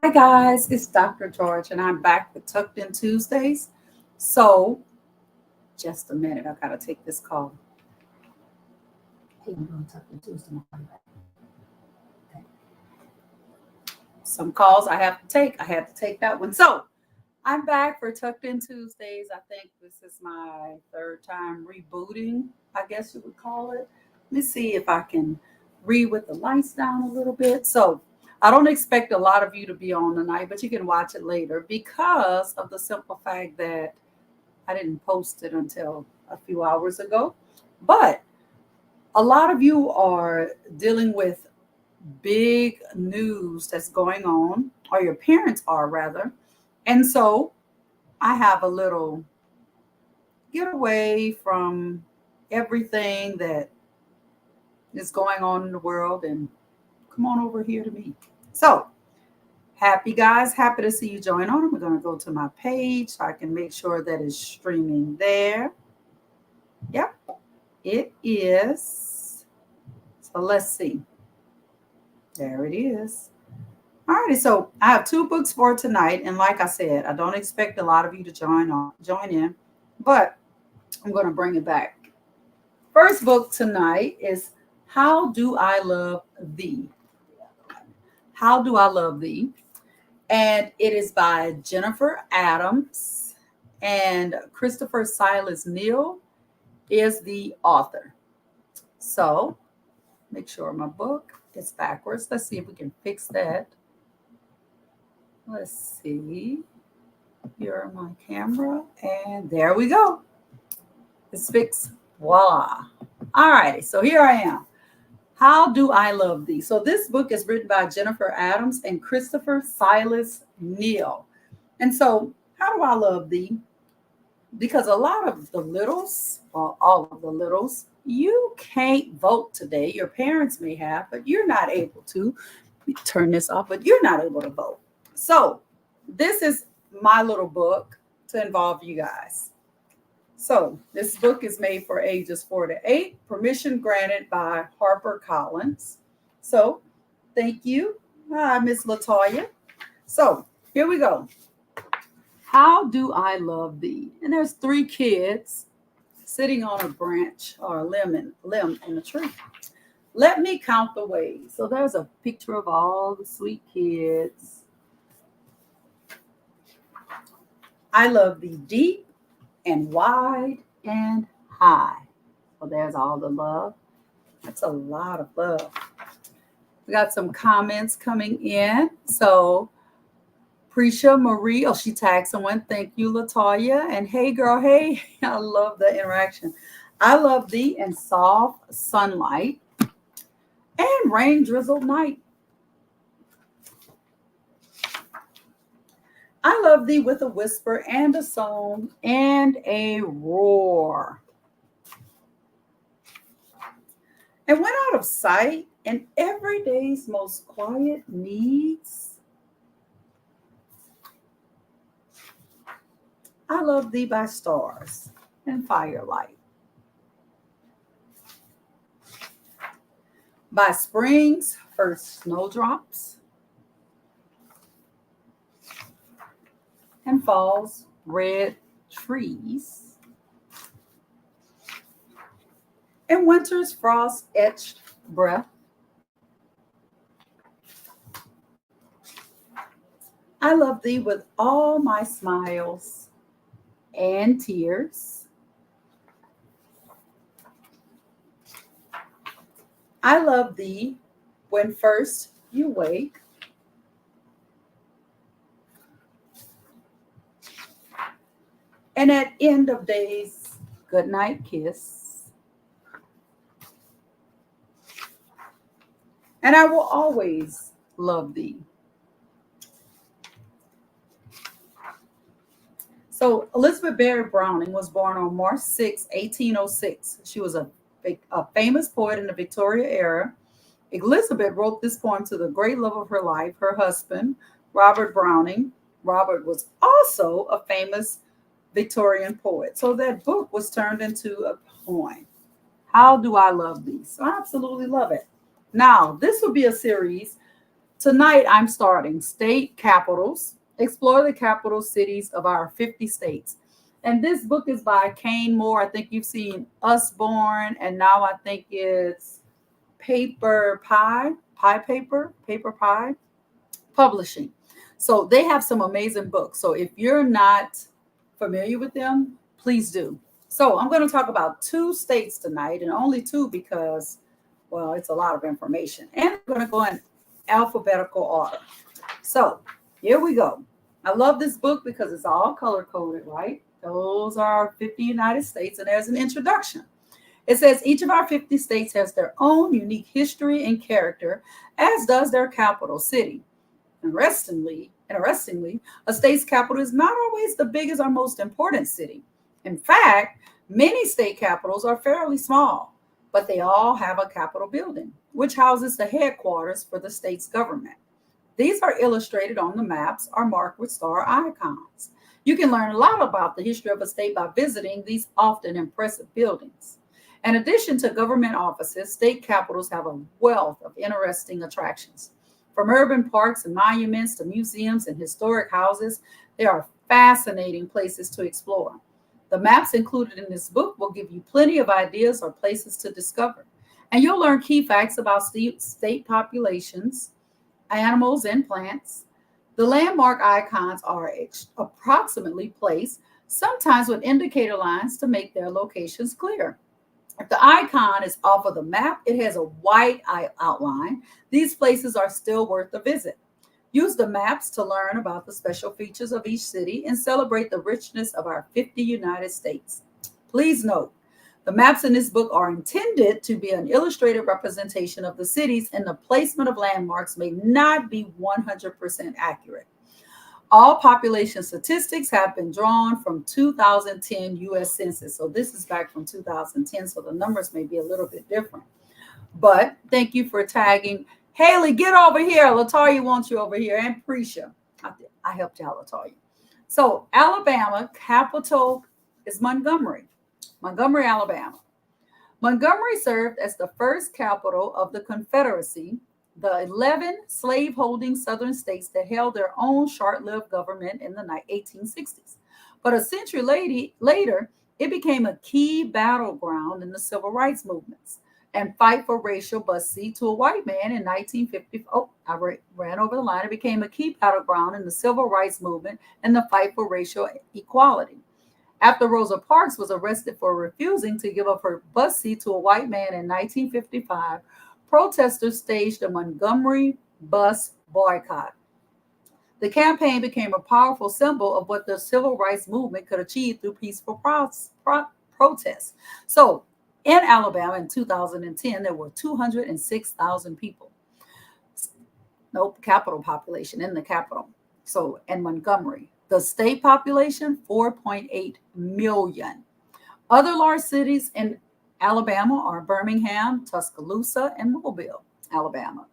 Hi guys, it's Dr. George and I'm back with Tucked In Tuesdays. So, just a minute, I've got to take this call. Hey, I'm doing Tucked In Tuesday. I'll be back. Okay. Some calls I have to take. I had to take that one. So, I'm back for Tucked In Tuesdays. I think this is my third time rebooting, I guess you would call it. Let me see if I can read with the lights down a little bit. So, I don't expect a lot of you to be on tonight, but you can watch it later because of the simple fact that I didn't post it until a few hours ago. But a lot of you are dealing with big news that's going on, or your parents are rather. And so I have a little get away from everything that is going on in the world and come on over here to me. So, happy guys, happy to see you join on. We're going to go to my page so I can make sure that it's streaming there. Yep, it is. So let's see. There it is. All righty, so I have two books for tonight, and like I said, I don't expect a lot of you to join in, but I'm going to bring it back. First book tonight is How Do I Love Thee? How Do I Love Thee? And it is by Jennifer Adams, and Christopher Silas Neal is the author. So make sure my book is backwards. Let's see if we can fix that. Let's see. Here on my camera, and there we go. It's fixed. Voila. All righty, so here I am. How Do I Love Thee? So this book is written by Jennifer Adams and Christopher Silas Neal. And so, how do I love thee? Because a lot of the littles, or all of the littles, you can't vote today. Your parents may have, but you're not able to. Let me turn this off, but you're not able to vote. So this is my little book to involve you guys. So this book is made for ages 4 to 8, permission granted by HarperCollins. So thank you. Hi, Miss Latoya. So here we go. How do I love thee? And there's 3 kids sitting on a branch or a limb in a tree. Let me count the ways. So there's a picture of all the sweet kids. I love thee deep and wide and high. Well, there's all the love. That's a lot of love. We got some comments coming in. So Prisha Marie, oh, she tagged someone. Thank you, Latoya. And hey, girl, hey, I love the interaction. I love thee in soft sunlight and rain drizzled night. I love thee with a whisper and a song and a roar. And when out of sight and every day's most quiet needs, I love thee by stars and firelight. By spring's first snowdrops and fall's red trees and winter's frost-etched breath. I love thee with all my smiles and tears. I love thee when first you wake, and at end of days, goodnight kiss. And I will always love thee. So Elizabeth Barrett Browning was born on March 6, 1806. She was a famous poet in the Victoria era. Elizabeth wrote this poem to the great love of her life, her husband, Robert Browning. Robert was also a famous Victorian poet. So that book was turned into a poem. How Do I Love Thee? So I absolutely love it. Now, this will be a series Tonight, I'm starting State Capitals, Explore the Capital Cities of Our 50 States. And this book is by Kane Moore. I think you've seen Usborne, and now I think it's Paper Pie Publishing. So they have some amazing books. So if you're not familiar with them, please do. So I'm going to talk about 2 states tonight, and only 2 because, well, it's a lot of information. And I'm going to go in alphabetical order. So here we go. I love this book because it's all color coded, right? Those are 50 United States, and there's an introduction. It says each of our 50 states has their own unique history and character, as does their capital city. Interestingly, a state's capital is not always the biggest or most important city. In fact, many state capitals are fairly small, but they all have a capitol building, which houses the headquarters for the state's government. These are illustrated on the maps or marked with star icons. You can learn a lot about the history of a state by visiting these often impressive buildings. In addition to government offices, state capitals have a wealth of interesting attractions. From urban parks and monuments to museums and historic houses, they are fascinating places to explore. The maps included in this book will give you plenty of ideas or places to discover. And you'll learn key facts about state populations, animals, and plants. The landmark icons are approximately placed, sometimes with indicator lines to make their locations clear. If the icon is off of the map, it has a white outline. These places are still worth a visit. Use the maps to learn about the special features of each city and celebrate the richness of our 50 United States. Please note, the maps in this book are intended to be an illustrated representation of the cities, and the placement of landmarks may not be 100% accurate. All population statistics have been drawn from 2010 U.S. Census. So this is back from 2010, so the numbers may be a little bit different. But thank you for tagging. Haley, get over here. Latoya wants you over here, and Precia. I helped you out, Latoya. So Alabama, capital is Montgomery, Alabama. Montgomery served as the first capital of the Confederacy, the 11 slave-holding southern states that held their own short-lived government in the 1860s. But a century later, it became a key battleground in the civil rights movements and fight for racial busing to a white man in 1950. Oh, I ran over the line. It became a key battleground in the civil rights movement and the fight for racial equality. After Rosa Parks was arrested for refusing to give up her busing to a white man in 1955, protesters staged a Montgomery bus boycott. The campaign became a powerful symbol of what the civil rights movement could achieve through peaceful protests. So in Alabama in 2010, there were 206,000 people. Capital population in the capital. So in Montgomery. The state population, 4.8 million. Other large cities in Alabama are Birmingham, Tuscaloosa, and Mobile, Alabama.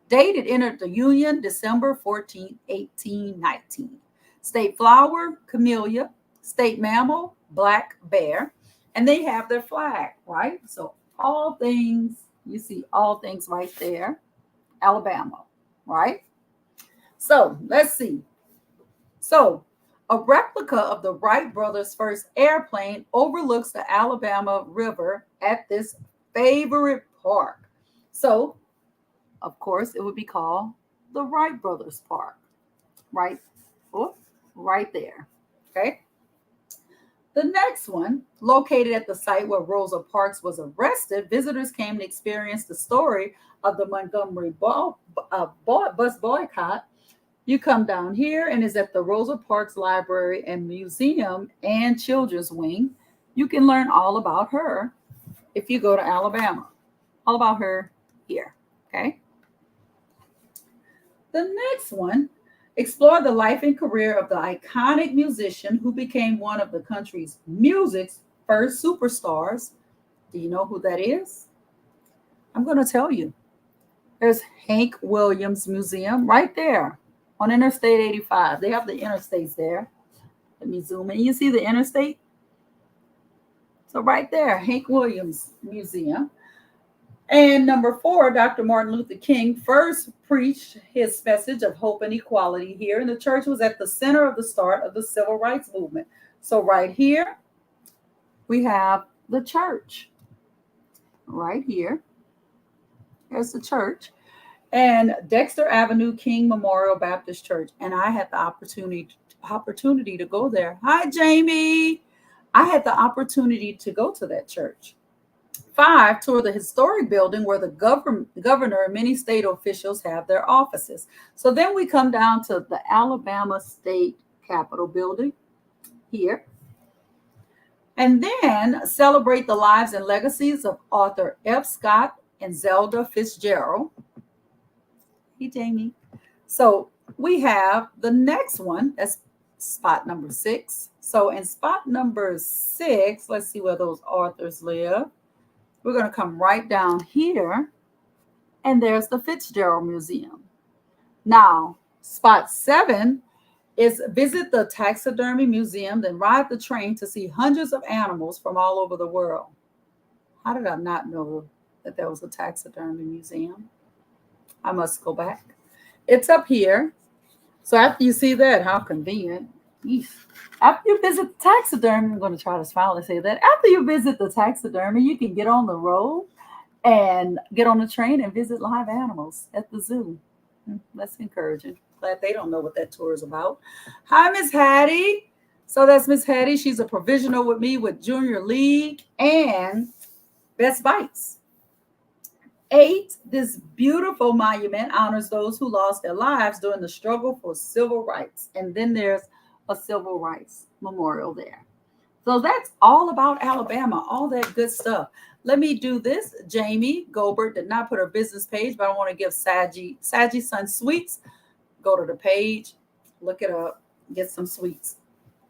Date it entered the Union December 14, 1819. State flower, camellia. State mammal, black bear. And they have their flag, right? So all things, you see all things right there, Alabama, right? So let's see. So a replica of the Wright brothers' first airplane overlooks the Alabama River at this favorite park. So, of course, it would be called the Wright Brothers Park, right? Right there, okay? The next one, located at the site where Rosa Parks was arrested, visitors came to experience the story of the Montgomery bus boycott. You come down here and is at the Rosa Parks Library and Museum and Children's Wing. You can learn all about her if you go to Alabama. All about her here, okay? The next one, explore the life and career of the iconic musician who became one of the country's music's first superstars. Do you know who that is? I'm going to tell you. There's Hank Williams Museum right there on Interstate 85. They have the interstates there. Let me zoom in. You see the interstate? So right there, Hank Williams Museum. And number 4, Dr. Martin Luther King first preached his message of hope and equality here, and the church was at the center of the start of the civil rights movement. So right here, we have the church. Right here, there's the church. And Dexter Avenue King Memorial Baptist Church. And I had the opportunity to go there. Hi, Jamie. I had the opportunity to go to that church. 5, tour the historic building where the governor and many state officials have their offices. So then we come down to the Alabama State Capitol building here. And then celebrate the lives and legacies of author F. Scott and Zelda Fitzgerald. Hey, Jamie. So we have the next one. That's spot number 6. So in spot number 6, let's see where those authors live. We're going to come right down here, and there's the Fitzgerald Museum. Now, spot 7 is visit the taxidermy museum, then ride the train to see hundreds of animals from all over the world. How did I not know that there was a taxidermy museum? I must go back. It's up here. So after you see that, how convenient. After you visit the taxidermy, I'm going to try to smile and say that. After you visit the taxidermy, you can get on the road and get on the train and visit live animals at the zoo. That's encouraging. Glad they don't know what that tour is about. Hi, Miss Hattie. So that's Miss Hattie. She's a provisional with me with Junior League and Best Bites. 8, this beautiful monument honors those who lost their lives during the struggle for civil rights. And then there's a civil rights memorial there. So that's all about Alabama, all that good stuff. Let me do this. Jamie Gobert did not put her business page, but I want to give Saji Sun Sweets. Go to the page, look it up, get some sweets.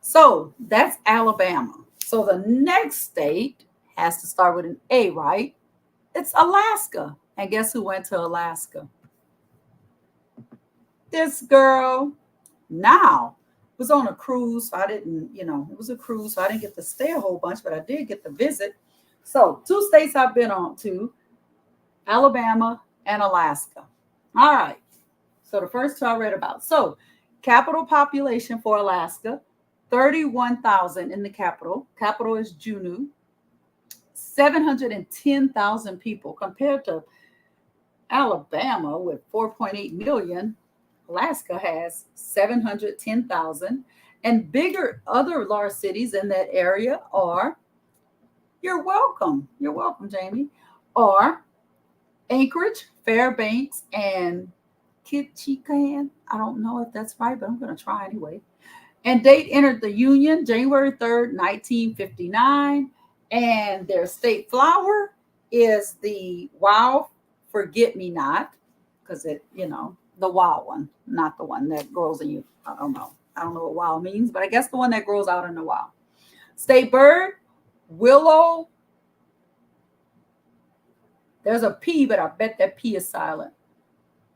So that's Alabama. So the next state has to start with an A, right? It's Alaska. And guess who went to Alaska? This girl. Now, was on a cruise. So I didn't, it was a cruise. So I didn't get to stay a whole bunch, but I did get to visit. So 2 states I've been on to, Alabama and Alaska. All right. So the first 2 I read about. So capital population for Alaska, 31,000 in the capital. Capital is Juneau. 710,000 people compared to Alabama with 4.8 million. Alaska has 710,000, and bigger other large cities in that area are, you're welcome, Jamie, are Anchorage, Fairbanks, and Ketchikan. I don't know if that's right, but I'm going to try anyway. And date entered the Union January 3rd, 1959, and their state flower is the wild forget-me-not, because it, the wild one, not the one that grows in you. I don't know what wild means, but I guess the one that grows out in the wild. State bird, willow. There's a P, but I bet that P is silent.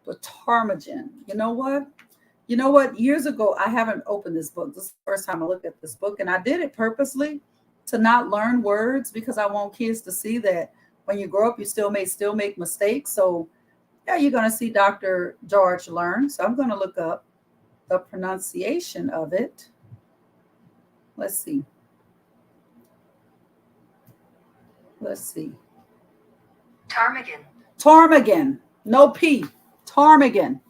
The ptarmigan. You know what? Years ago, I haven't opened this book. This is the first time I looked at this book, and I did it purposely to not learn words because I want kids to see that when you grow up, you may still make mistakes. So yeah, you're going to see Dr. George learn. So I'm going to look up the pronunciation of it. Let's see. Ptarmigan. No P. Ptarmigan.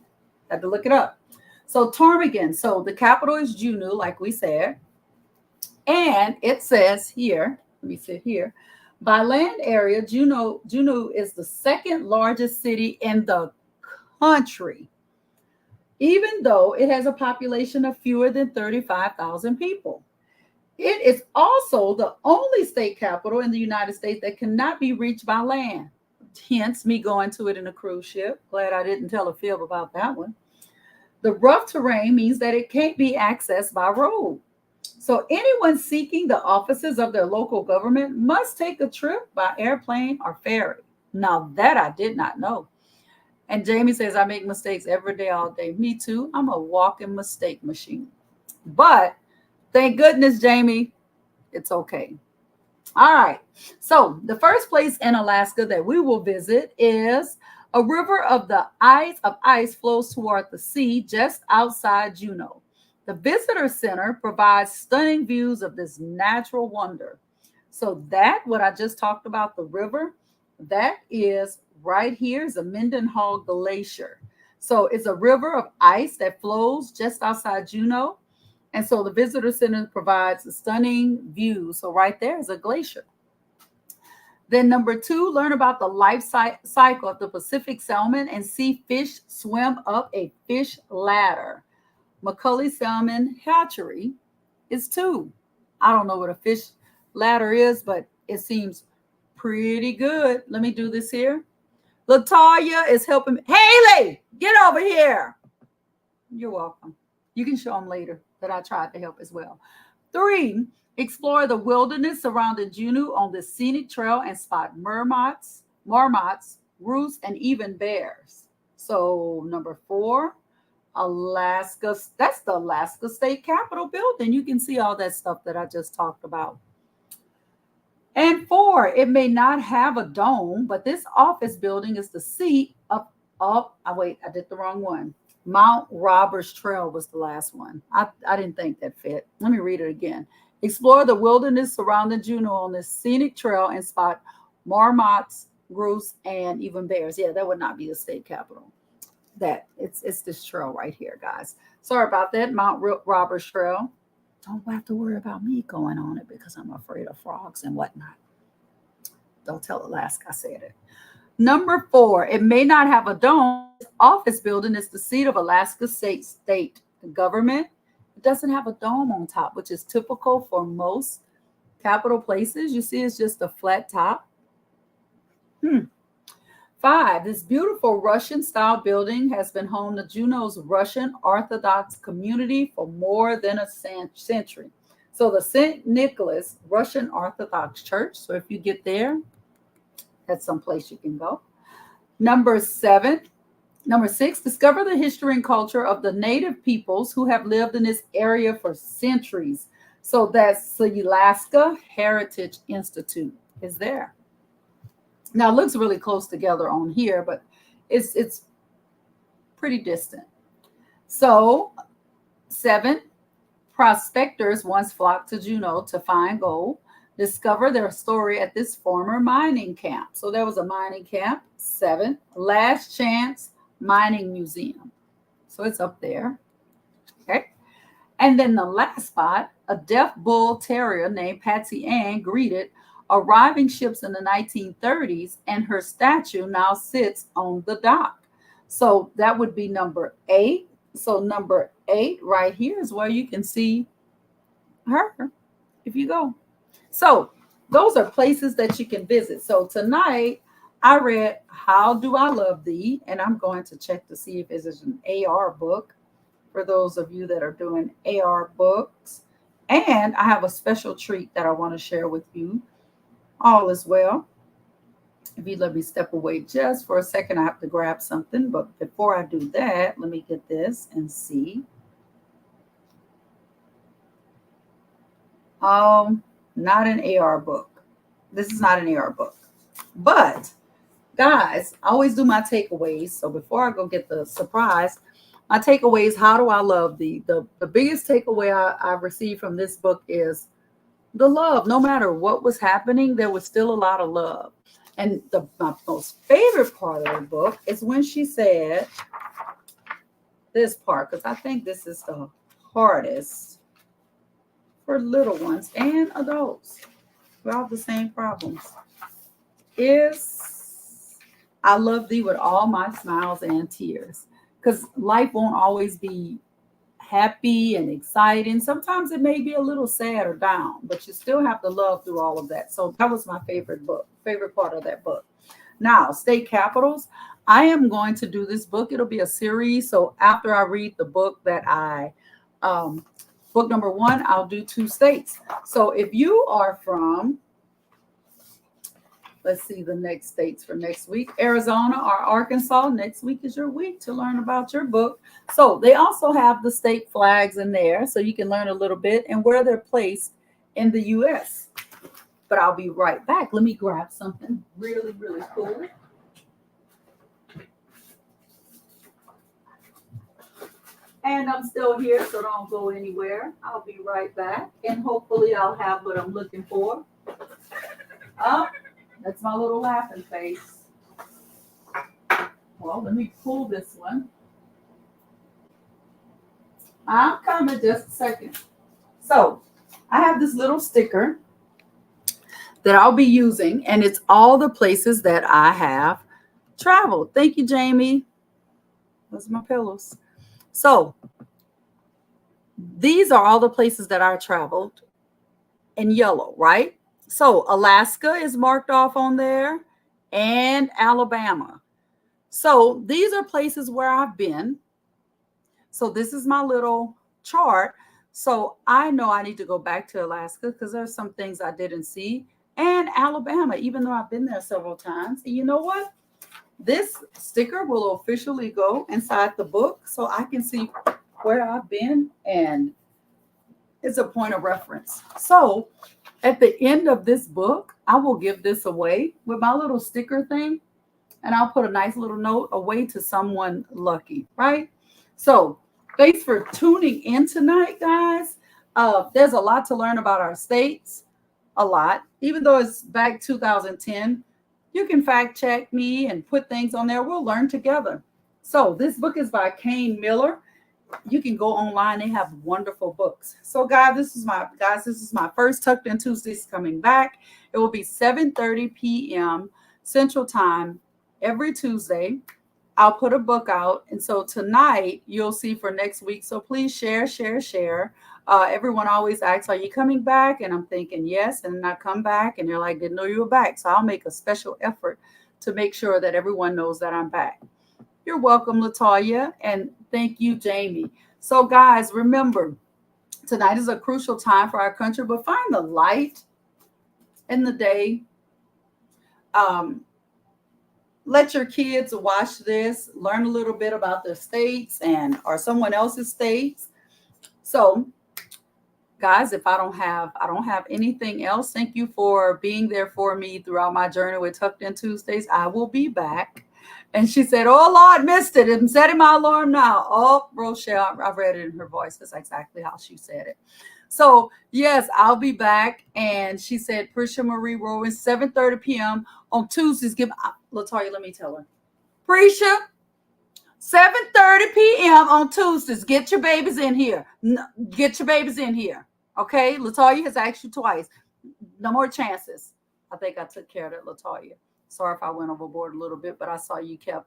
Had to look it up. So ptarmigan. So the capital is Juneau, like we said. And it says here, let me sit here. By land area, Juneau is the second largest city in the country, even though it has a population of fewer than 35,000 people. It is also the only state capital in the United States that cannot be reached by land. Hence me going to it in a cruise ship. Glad I didn't tell a fib about that one. The rough terrain means that it can't be accessed by road. So anyone seeking the offices of their local government must take a trip by airplane or ferry. Now that I did not know. And Jamie says, I make mistakes every day, all day. Me too. I'm a walking mistake machine. But thank goodness, Jamie, it's okay. All right. So the first place in Alaska that we will visit is a river of the ice flows toward the sea just outside Juneau. The visitor center provides stunning views of this natural wonder. So that what I just talked about, the river, that is right here is a Mendenhall Glacier. So it's a river of ice that flows just outside Juneau. And so the visitor center provides a stunning view. So right there is a glacier. Then number two, learn about the life cycle of the Pacific salmon and see fish swim up a fish ladder. Macaulay Salmon Hatchery is two. I don't know what a fish ladder is, but it seems pretty good. Let me do this here. Latoya is helping me. Haley, get over here. You're welcome. You can show them later that I tried to help as well. Three, explore the wilderness surrounding Juneau on the scenic trail and spot marmots, roosts, and even bears. So number four, Alaska. That's the Alaska State Capitol building. You can see all that stuff that I just talked about. And four, it may not have a dome, but this office building is the seat of wait, I did the wrong one. Mount Robbers Trail was the last one. I didn't think that fit. Let me read it again. Explore the wilderness surrounding Juneau on this scenic trail and spot marmots, roosts, and even bears. Yeah, that would not be the state capitol. That it's this trail right here, guys. Sorry about that, Mount Robbers Trail. Don't have to worry about me going on it because I'm afraid of frogs and whatnot. Don't tell Alaska I said it. Number four, it may not have a dome. This office building is the seat of Alaska state government. It doesn't have a dome on top, which is typical for most capital places. You see, it's just a flat top. Five, this beautiful Russian-style building has been home to Juneau's Russian Orthodox community for more than a century. So the St. Nicholas Russian Orthodox Church. So if you get there, that's someplace you can go. Number six, discover the history and culture of the native peoples who have lived in this area for centuries. So that's the Alaska Heritage Institute is there. Now, it looks really close together on here, but it's pretty distant. So, 7, prospectors once flocked to Juneau to find gold. Discover their story at this former mining camp. So, there was a mining camp. 7, Last Chance Mining Museum. So, it's up there. Okay. And then the last spot, a deaf bull terrier named Patsy Ann greeted arriving ships in the 1930s, and her statue now sits on the dock. So that would be number 8. So number 8 right here is where you can see her if you go. So those are places that you can visit. So tonight I read How Do I Love Thee? And I'm going to check to see if this is an AR book for those of you that are doing AR books. And I have a special treat that I want to share with you all as well. If you let me step away just for a second, I have to grab something. But before I do that, let me get this and see. Not an AR book. This is not an AR book. But guys, I always do my takeaways. So before I go get the surprise, my takeaways, how do I love thee? The biggest takeaway I received from this book is the love. No matter what was happening, there was still a lot of love. And my most favorite part of the book is when she said this part, because I think this is the hardest for little ones and adults who have the same problems, is I love thee with all my smiles and tears. Because life won't always be happy and exciting. Sometimes it may be a little sad or down, but you still have to love through all of that. So that was my favorite part of that book. Now, state capitals. I am going to do this book. It'll be a series. So after I read the book that book number 1, I'll do 2 states. So if you are from, let's see the next states for next week, Arizona or Arkansas, next week is your week to learn about your book. So they also have the state flags in there so you can learn a little bit and where they're placed in the U.S. but I'll be right back. Let me grab something really, really cool. And I'm still here, so don't go anywhere. I'll be right back. And hopefully I'll have what I'm looking for. Oh, that's my little laughing face. Well, let me pull this one. I'm coming just a second. So I have this little sticker that I'll be using, and it's all the places that I have traveled. Thank you, Jamie. Those are my pillows. So these are all the places that I traveled in yellow, right? So Alaska is marked off on there and Alabama. So these are places where I've been. So this is my little chart. So I know I need to go back to Alaska because there's some things I didn't see. And Alabama, even though I've been there several times. And you know what? This sticker will officially go inside the book so I can see where I've been, and it's a point of reference. So at the end of this book, I will give this away with my little sticker thing, and I'll put a nice little note away to someone lucky, right? So thanks for tuning in tonight, guys. There's a lot to learn about our states, a lot. Even though it's back 2010, you can fact check me and put things on there. We'll learn together. So this book is by Kane Miller. You can go online. They have wonderful books. So guys, this is my first Tucked In Tuesdays coming back. It will be 7:30 p.m. Central Time every Tuesday. I'll put a book out. And so tonight you'll see for next week. So please share. Everyone always asks, are you coming back? And I'm thinking, yes. And then I come back and they're like, didn't know you were back. So I'll make a special effort to make sure that everyone knows that I'm back. You're welcome, Latoya. And thank you, Jamie. So guys, remember, tonight is a crucial time for our country, but find the light in the day. Let your kids watch this, learn a little bit about their states or someone else's states. So guys, if I don't have anything else, thank you for being there for me throughout my journey with Tucked In Tuesdays. I will be back. And she said, oh, Lord, missed it. I'm setting my alarm now. Oh, Rochelle, I read it in her voice. That's exactly how she said it. So, yes, I'll be back. And she said, Prisha Marie Rowan, 7:30 p.m. on Tuesdays. Latoya, let me tell her. Prisha, 7:30 p.m. on Tuesdays. Get your babies in here. Get your babies in here. Okay? Latoya has asked you twice. No more chances. I think I took care of that, Latoya. Sorry if I went overboard a little bit, but I saw you kept,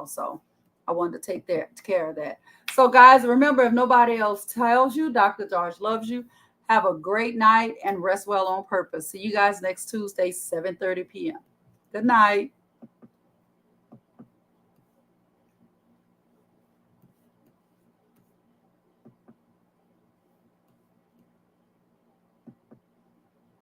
so I wanted to take care of that. So, guys, remember, if nobody else tells you, Dr. George loves you. Have a great night and rest well on purpose. See you guys next Tuesday, 7:30 p.m. Good night.